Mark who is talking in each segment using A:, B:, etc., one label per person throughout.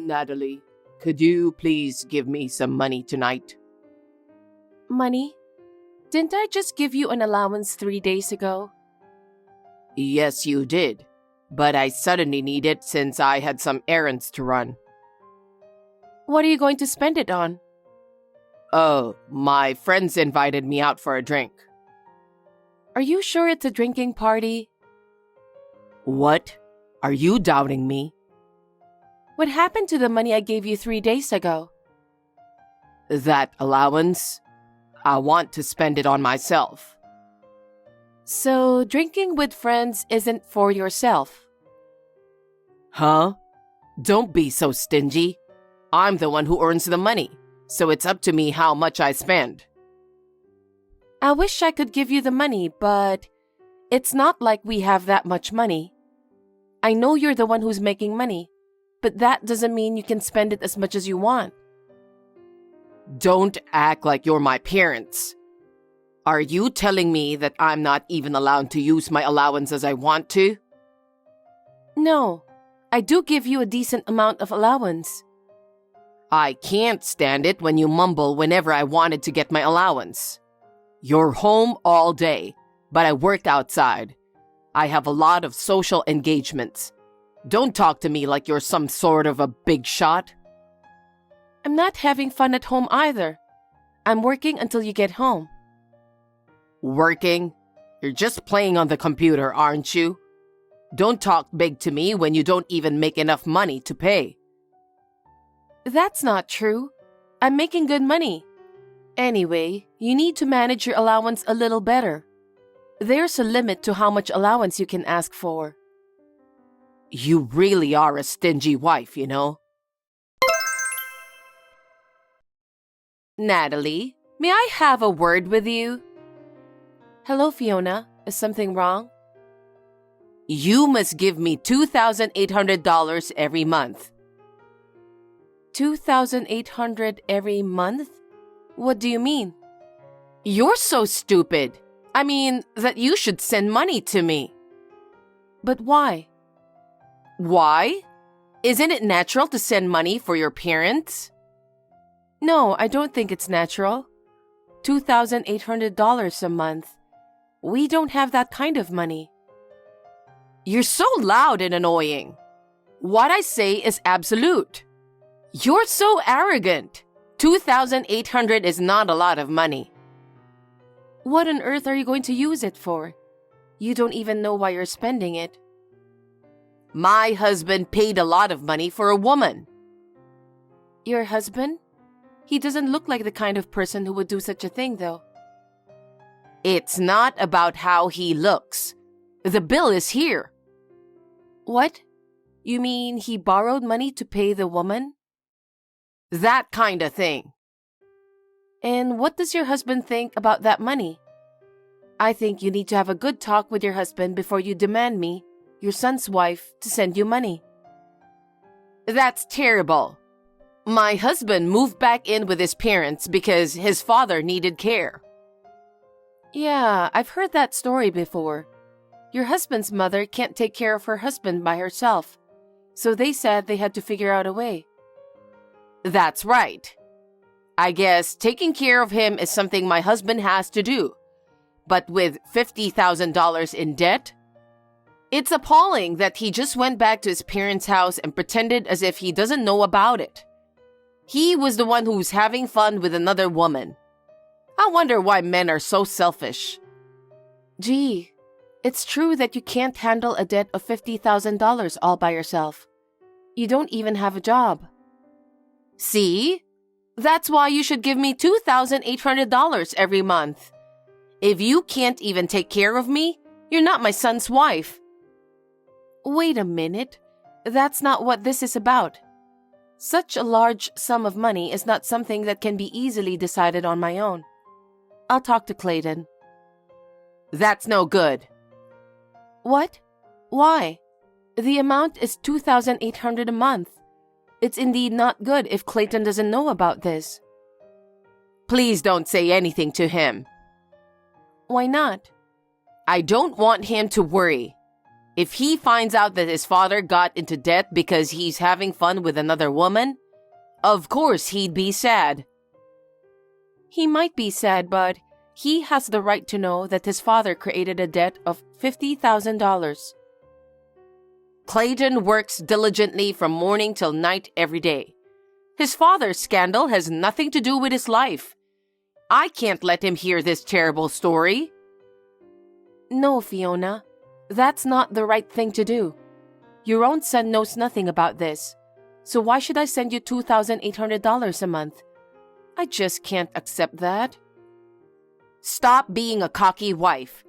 A: Natalie, could you please give me some money tonight?
B: Money? Didn't I just give you an allowance 3 days ago?
A: Yes, you did. But I suddenly need it since I had some errands to run.
B: What are you going to spend it on?
A: Oh, my friends invited me out for a drink.
B: Are you sure it's a drinking party?
A: What? Are you doubting me?
B: What happened to the money I gave you 3 days ago?
A: That allowance? I want to spend it on myself.
B: So, drinking with friends isn't for yourself?
A: Huh? Don't be so stingy. I'm the one who earns the money, so it's up to me how much I spend.
B: I wish I could give you the money, but it's not like we have that much money. I know you're the one who's making money, but that doesn't mean you can spend it as much as you want.
A: Don't act like you're my parents. Are you telling me that I'm not even allowed to use my allowance as I want to?
B: No, I do give you a decent amount of allowance.
A: I can't stand it when you mumble whenever I wanted to get my allowance. You're home all day, but I work outside. I have a lot of social engagements. Don't talk to me like you're some sort of a big shot.
B: I'm not having fun at home either. I'm working until you get home.
A: Working? You're just playing on the computer, aren't you? Don't talk big to me when you don't even make enough money to pay.
B: That's not true. I'm making good money. Anyway, you need to manage your allowance a little better. There's a limit to how much allowance you can ask for.
A: You really are a stingy wife, you know?
B: Natalie, may I have a word with you? Hello, Fiona. Is something wrong?
A: You must give me $2,800 every month.
B: $2,800 every month? What do you mean?
A: You're so stupid. I mean, that you should send money to me.
B: But why?
A: Why? Isn't it natural to send money for your parents?
B: No, I don't think it's natural. $2,800 a month. We don't have that kind of money.
A: You're so loud and annoying. What I say is absolute. You're so arrogant. $2,800 is not a lot of money.
B: What on earth are you going to use it for? You don't even know why you're spending it.
A: My husband paid a lot of money for a woman.
B: Your husband? He doesn't look like the kind of person who would do such a thing, though.
A: It's not about how he looks. The bill is here.
B: What? You mean he borrowed money to pay the woman?
A: That kind of thing.
B: And what does your husband think about that money? I think you need to have a good talk with your husband before you demand me, your son's wife, to send you money.
A: That's terrible. My husband moved back in with his parents because his father needed care.
B: Yeah, I've heard that story before. Your husband's mother can't take care of her husband by herself, so they said they had to figure out a way.
A: That's right. I guess taking care of him is something my husband has to do. But with $50,000 in debt? It's appalling that he just went back to his parents' house and pretended as if he doesn't know about it. He was the one who's having fun with another woman. I wonder why men are so selfish.
B: Gee, it's true that you can't handle a debt of $50,000 all by yourself. You don't even have a job.
A: See? That's why you should give me $2,800 every month. If you can't even take care of me, you're not my son's wife.
B: Wait a minute. That's not what this is about. Such a large sum of money is not something that can be easily decided on my own. I'll talk to Clayton.
A: That's no good.
B: What? Why? The amount is $2,800 a month. It's indeed not good if Clayton doesn't know about this.
A: Please don't say anything to him.
B: Why not?
A: I don't want him to worry. If he finds out that his father got into debt because he's having fun with another woman, of course he'd be sad.
B: He might be sad, but he has the right to know that his father created a debt of $50,000.
A: Clayton works diligently from morning till night every day. His father's scandal has nothing to do with his life. I can't let him hear this terrible story.
B: No, Fiona, that's not the right thing to do. Your own son knows nothing about this, so why should I send you $2,800 a month? I just can't accept that.
A: Stop being a cocky wife.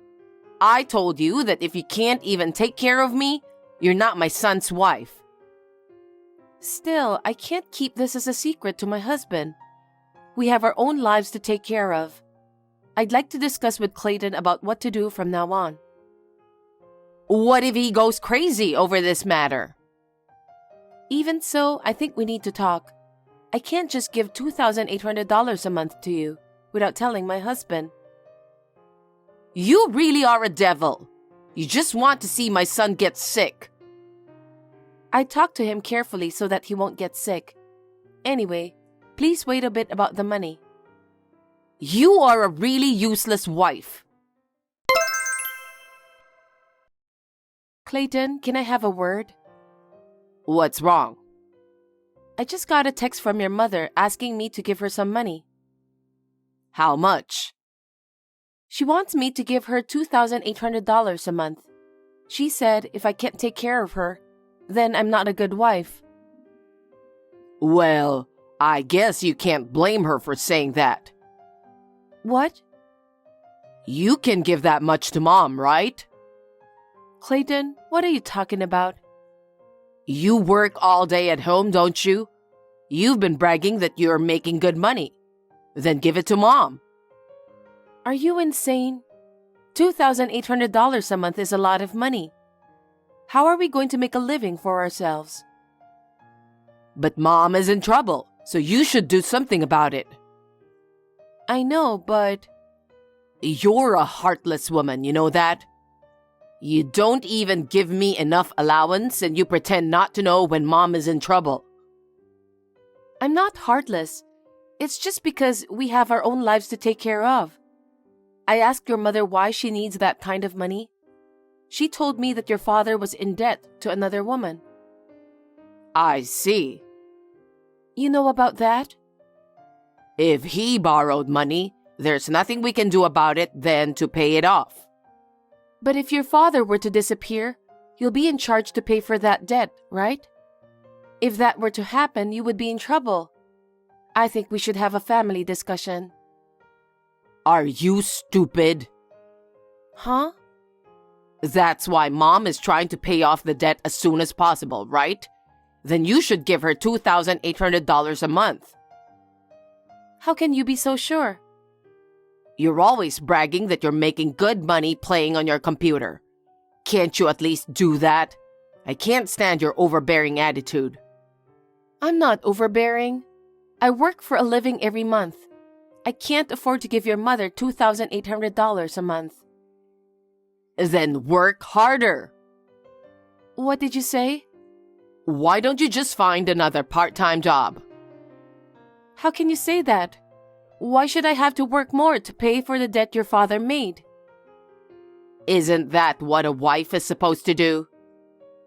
A: I told you that if you can't even take care of me, you're not my son's wife.
B: Still, I can't keep this as a secret to my husband. We have our own lives to take care of. I'd like to discuss with Clayton about what to do from now on.
A: What if he goes crazy over this matter?
B: Even so, I think we need to talk. I can't just give $2,800 a month to you without telling my husband.
A: You really are a devil. You just want to see my son get sick.
B: I talked to him carefully so that he won't get sick. Anyway, please wait a bit about the money.
A: You are a really useless wife.
B: Clayton, can I have a word?
A: What's wrong?
B: I just got a text from your mother asking me to give her some money.
A: How much?
B: She wants me to give her $2,800 a month. She said if I can't take care of her, then I'm not a good wife.
A: Well, I guess you can't blame her for saying that.
B: What?
A: You can give that much to Mom, right?
B: Clayton, what are you talking about?
A: You work all day at home, don't you? You've been bragging that you're making good money. Then give it to Mom.
B: Are you insane? $2,800 a month is a lot of money. How are we going to make a living for ourselves?
A: But Mom is in trouble, so you should do something about it.
B: I know, but...
A: You're a heartless woman, you know that? You don't even give me enough allowance and you pretend not to know when Mom is in trouble.
B: I'm not heartless. It's just because we have our own lives to take care of. I asked your mother why she needs that kind of money. She told me that your father was in debt to another woman.
A: I see.
B: You know about that?
A: If he borrowed money, there's nothing we can do about it than to pay it off.
B: But if your father were to disappear, you'll be in charge to pay for that debt, right? If that were to happen, you would be in trouble. I think we should have a family discussion.
A: Are you stupid?
B: Huh?
A: That's why Mom is trying to pay off the debt as soon as possible, right? Then you should give her $2,800 a month.
B: How can you be so sure?
A: You're always bragging that you're making good money playing on your computer. Can't you at least do that? I can't stand your overbearing attitude.
B: I'm not overbearing. I work for a living every month. I can't afford to give your mother $2,800 a month.
A: Then work harder.
B: What did you say?
A: Why don't you just find another part-time job?
B: How can you say that? Why should I have to work more to pay for the debt your father made?
A: Isn't that what a wife is supposed to do?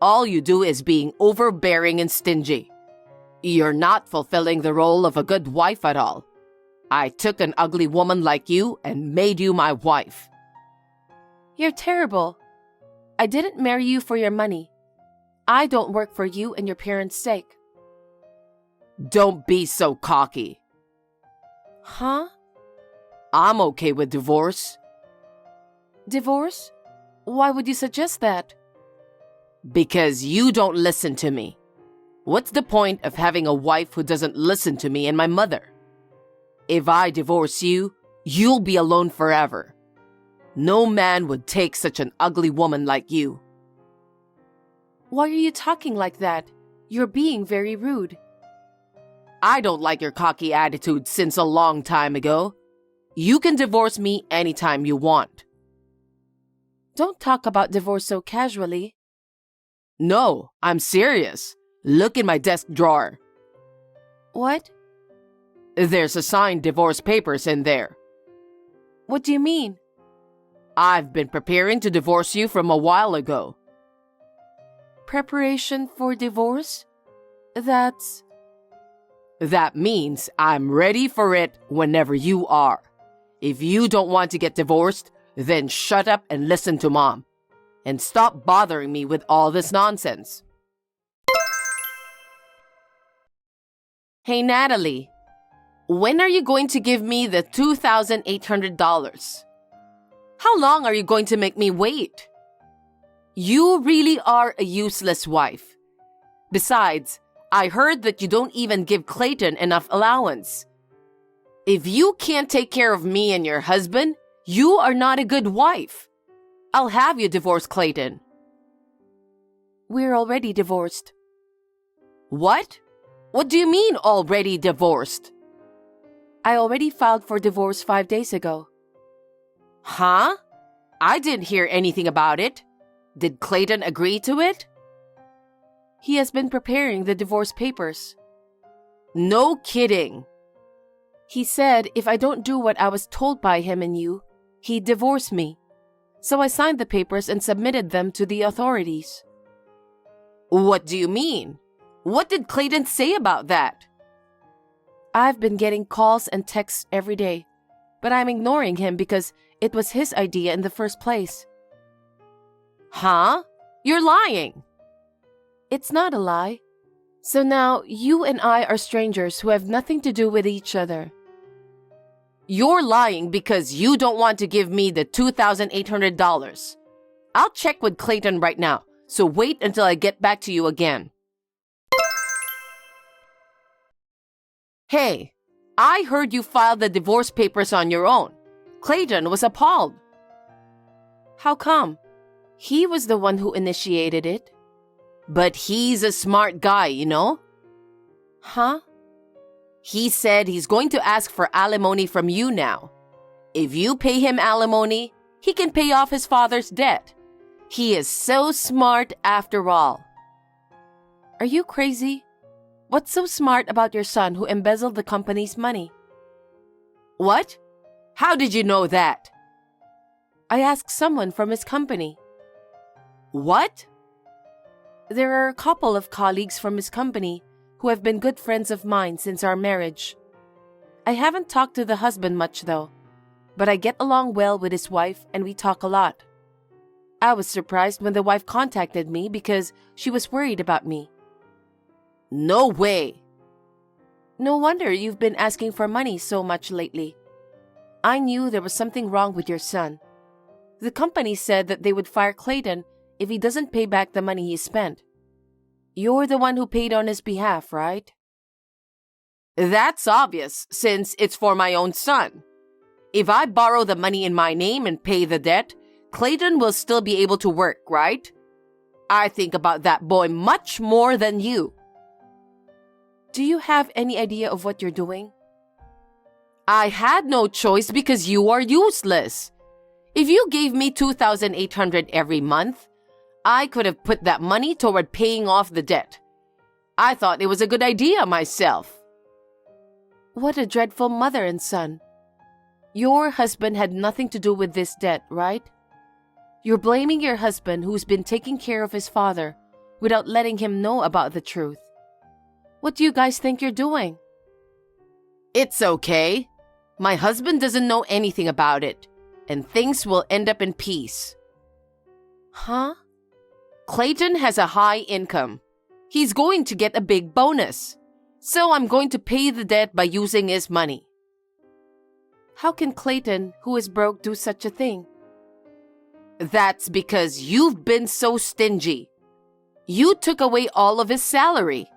A: All you do is being overbearing and stingy. You're not fulfilling the role of a good wife at all. I took an ugly woman like you and made you my wife.
B: You're terrible. I didn't marry you for your money. I don't work for you and your parents' sake.
A: Don't be so cocky.
B: Huh?
A: I'm okay with divorce.
B: Divorce? Why would you suggest that?
A: Because you don't listen to me. What's the point of having a wife who doesn't listen to me and my mother? If I divorce you, you'll be alone forever. No man would take such an ugly woman like you.
B: Why are you talking like that? You're being very rude.
A: I don't like your cocky attitude since a long time ago. You can divorce me anytime you want.
B: Don't talk about divorce so casually.
A: No, I'm serious. Look in my desk drawer.
B: What?
A: There's a signed divorce papers in there.
B: What do you mean?
A: I've been preparing to divorce you from a while ago.
B: Preparation for divorce? That
A: means I'm ready for it whenever you are. If you don't want to get divorced, then shut up and listen to Mom. And stop bothering me with all this nonsense. Hey, Natalie. When are you going to give me the $2,800? How long are you going to make me wait? You really are a useless wife. Besides, I heard that you don't even give Clayton enough allowance. If you can't take care of me and your husband, you are not a good wife. I'll have you divorce Clayton.
B: we're already divorced.
A: What? What do you mean already divorced?
B: I already filed for divorce 5 days ago.
A: Huh? I didn't hear anything about it. Did Clayton agree to it?
B: He has been preparing the divorce papers.
A: No kidding.
B: He said if I don't do what I was told by him and you, he'd divorce me. So I signed the papers and submitted them to the authorities.
A: What do you mean? What did Clayton say about that?
B: I've been getting calls and texts every day, but I'm ignoring him because it was his idea in the first place.
A: Huh? You're lying.
B: It's not a lie. So now you and I are strangers who have nothing to do with each other.
A: You're lying because you don't want to give me the $2,800. I'll check with Clayton right now, so wait until I get back to you again. Hey, I heard you filed the divorce papers on your own. Clayton was appalled.
B: How come? He was the one who initiated it.
A: But he's a smart guy, you know?
B: Huh?
A: He said he's going to ask for alimony from you now. If you pay him alimony, he can pay off his father's debt. He is so smart after all.
B: Are you crazy? What's so smart about your son who embezzled the company's money?
A: What? How did you know that?
B: I asked someone from his company.
A: What?
B: There are a couple of colleagues from his company who have been good friends of mine since our marriage. I haven't talked to the husband much though, but I get along well with his wife and we talk a lot. I was surprised when the wife contacted me because she was worried about me.
A: No way.
B: No wonder you've been asking for money so much lately. I knew there was something wrong with your son. The company said that they would fire Clayton if he doesn't pay back the money he spent. You're the one who paid on his behalf, right?
A: That's obvious, since it's for my own son. If I borrow the money in my name and pay the debt, Clayton will still be able to work, right? I think about that boy much more than you.
B: Do you have any idea of what you're doing?
A: I had no choice because you are useless. If you gave me $2,800 every month, I could have put that money toward paying off the debt. I thought it was a good idea myself.
B: What a dreadful mother and son. Your husband had nothing to do with this debt, right? You're blaming your husband who's been taking care of his father without letting him know about the truth. What do you guys think you're doing?
A: It's okay. My husband doesn't know anything about it, and things will end up in peace.
B: Huh?
A: Clayton has a high income. He's going to get a big bonus. So I'm going to pay the debt by using his money.
B: How can Clayton, who is broke, do such a thing?
A: That's because you've been so stingy. You took away all of his salary,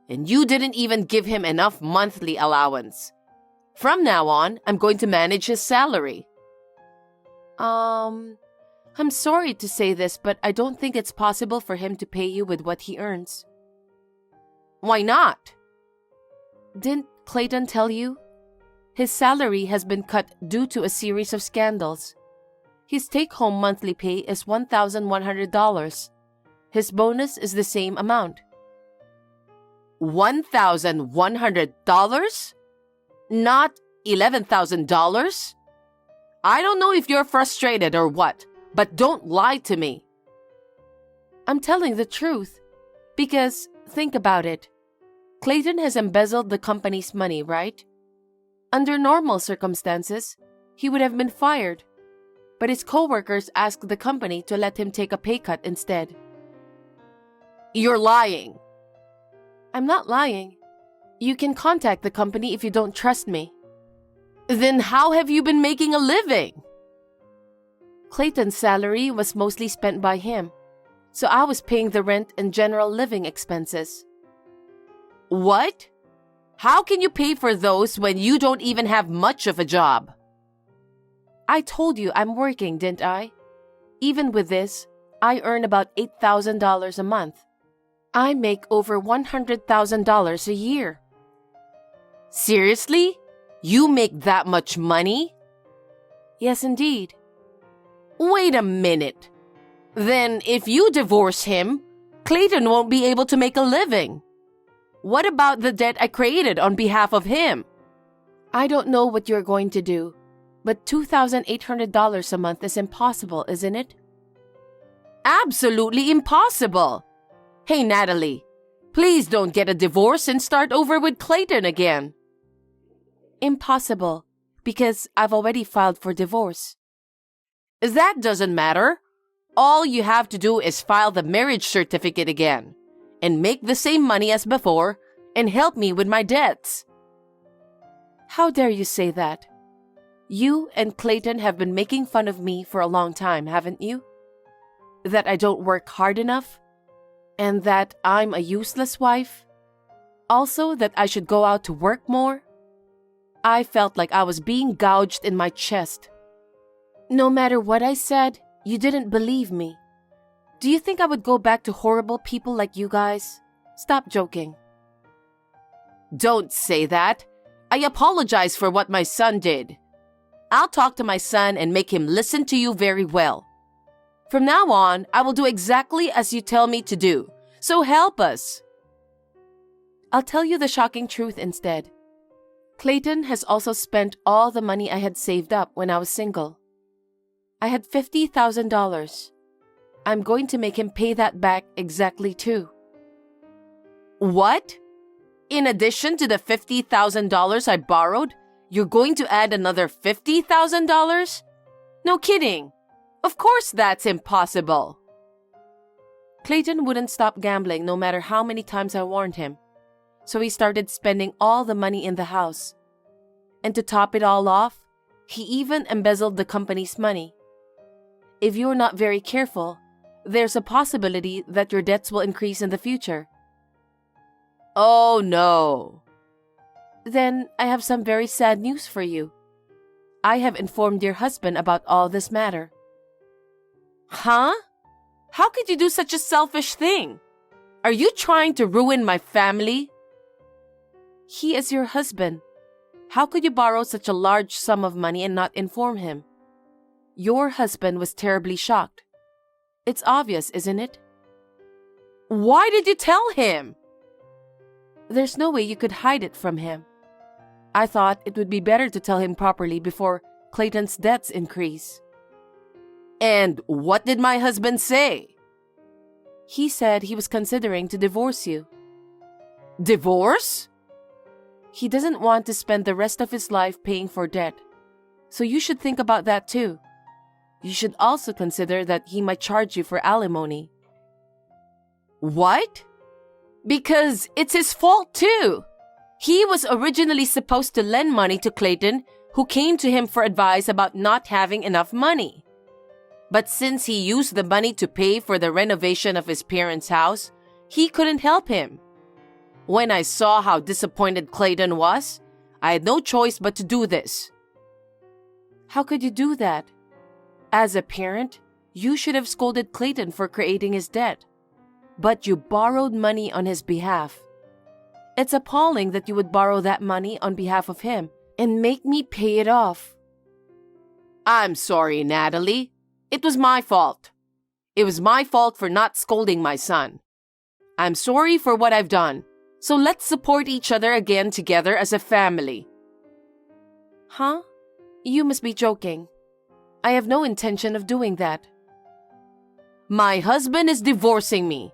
A: and you didn't even give him enough monthly allowance. From now on, I'm going to manage his salary.
B: I'm sorry to say this, but I don't think it's possible for him to pay you with what he earns.
A: Why not?
B: Didn't Clayton tell you? His salary has been cut due to a series of scandals. His take-home monthly pay is $1,100, His bonus is the same amount.
A: $1,100? Not $11,000? I don't know if you're frustrated or what, but don't lie to me.
B: I'm telling the truth. Because, think about it. Clayton has embezzled the company's money, right? Under normal circumstances, he would have been fired. But his co-workers asked the company to let him take a pay cut instead.
A: You're lying.
B: I'm not lying. You can contact the company if you don't trust me.
A: Then how have you been making a living?
B: Clayton's salary was mostly spent by him, so I was paying the rent and general living expenses.
A: What? How can you pay for those when you don't even have much of a job?
B: I told you I'm working, didn't I? Even with this, I earn about $8,000 a month. I make over $100,000 a year.
A: Seriously? You make that much money?
B: Yes, indeed.
A: Wait a minute. Then if you divorce him, Clayton won't be able to make a living. What about the debt I created on behalf of him?
B: I don't know what you're going to do, but $2,800 a month is impossible, isn't it?
A: Absolutely impossible. Hey, Natalie, please don't get a divorce and start over with Clayton again.
B: Impossible, because I've already filed for divorce.
A: That doesn't matter. All you have to do is file the marriage certificate again and make the same money as before and help me with my debts.
B: How dare you say that? You and Clayton have been making fun of me for a long time, haven't you? That I don't work hard enough? And that I'm a useless wife? Also, that I should go out to work more? I felt like I was being gouged in my chest. No matter what I said, you didn't believe me. Do you think I would go back to horrible people like you guys? Stop joking.
A: Don't say that. I apologize for what my son did. I'll talk to my son and make him listen to you very well. From now on, I will do exactly as you tell me to do. So help us.
B: I'll tell you the shocking truth instead. Clayton has also spent all the money I had saved up when I was single. I had $50,000. I'm going to make him pay that back exactly too.
A: What? In addition to the $50,000 I borrowed, you're going to add another $50,000? No kidding. Of course that's impossible.
B: Clayton wouldn't stop gambling no matter how many times I warned him. So he started spending all the money in the house. And to top it all off, he even embezzled the company's money. If you're not very careful, there's a possibility that your debts will increase in the future.
A: Oh no.
B: Then I have some very sad news for you. I have informed your husband about all this matter.
A: Huh? How could you do such a selfish thing? Are you trying to ruin my family?
B: He is your husband. How could you borrow such a large sum of money and not inform him? Your husband was terribly shocked. It's obvious, isn't it?
A: Why did you tell him?
B: There's no way you could hide it from him. I thought it would be better to tell him properly before Clayton's debts increase.
A: And what did my husband say?
B: He said he was considering to divorce you.
A: Divorce?
B: He doesn't want to spend the rest of his life paying for debt. So you should think about that too. You should also consider that he might charge you for alimony.
A: What? Because it's his fault too. He was originally supposed to lend money to Clayton, who came to him for advice about not having enough money. But since he used the money to pay for the renovation of his parents' house, he couldn't help him. When I saw how disappointed Clayton was, I had no choice but to do this.
B: How could you do that? As a parent, you should have scolded Clayton for creating his debt. But you borrowed money on his behalf. It's appalling that you would borrow that money on behalf of him and make me pay it off.
A: I'm sorry, Natalie. It was my fault. It was my fault for not scolding my son. I'm sorry for what I've done. So let's support each other again together as a family.
B: Huh? You must be joking. I have no intention of doing that.
A: My husband is divorcing me.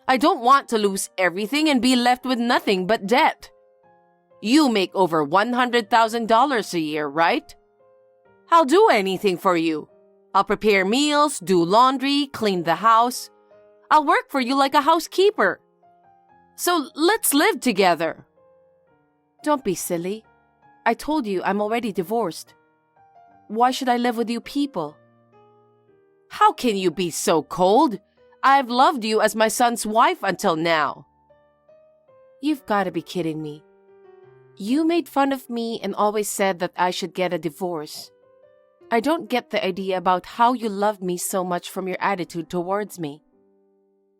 A: I don't want to lose everything and be left with nothing but debt. You make over $100,000 a year, right? I'll do anything for you. I'll prepare meals, do laundry, clean the house. I'll work for you like a housekeeper. So let's live together.
B: Don't be silly. I told you I'm already divorced. Why should I live with you people?
A: How can you be so cold? I've loved you as my son's wife until now.
B: You've got to be kidding me. You made fun of me and always said that I should get a divorce. I don't get the idea about how you loved me so much from your attitude towards me.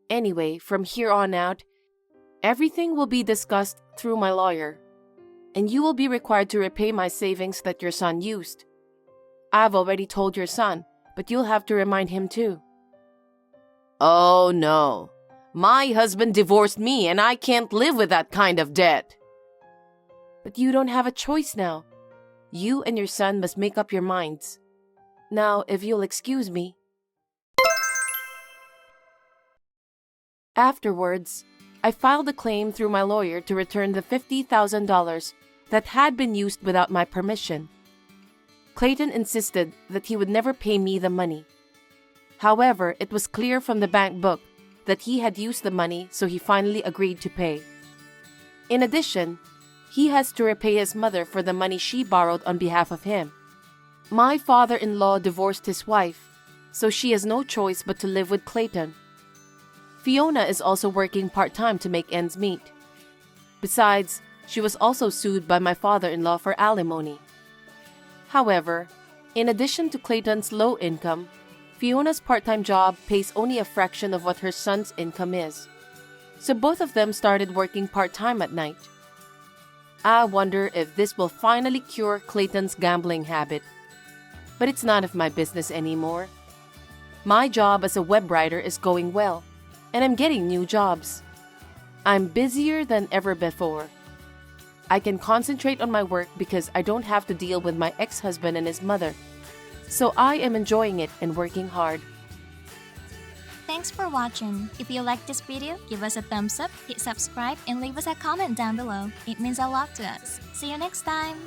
B: Anyway, from here on out, everything will be discussed through my lawyer, and you will be required to repay my savings that your son used. I've already told your son, but you'll have to remind him too.
A: Oh no. My husband divorced me and I can't live with that kind of debt.
B: But you don't have a choice now. You and your son must make up your minds. Now, if you'll excuse me. Afterwards, I filed a claim through my lawyer to return the $50,000 that had been used without my permission. Clayton insisted that he would never pay me the money. However, it was clear from the bank book that he had used the money, so he finally agreed to pay. In addition, he has to repay his mother for the money she borrowed on behalf of him. My father-in-law divorced his wife, so she has no choice but to live with Clayton. Fiona is also working part-time to make ends meet. Besides, she was also sued by my father-in-law for alimony. However, in addition to Clayton's low income, Fiona's part-time job pays only a fraction of what her son's income is. So both of them started working part-time at night. I wonder if this will finally cure Clayton's gambling habit. But it's none of my business anymore. My job as a web writer is going well, and I'm getting new jobs. I'm busier than ever before. I can concentrate on my work because I don't have to deal with my ex-husband and his mother. So I am enjoying it and working hard.
C: Thanks for watching. If you like this video, give us a thumbs up, hit subscribe, and leave us a comment down below. It means a lot to us. See you next time!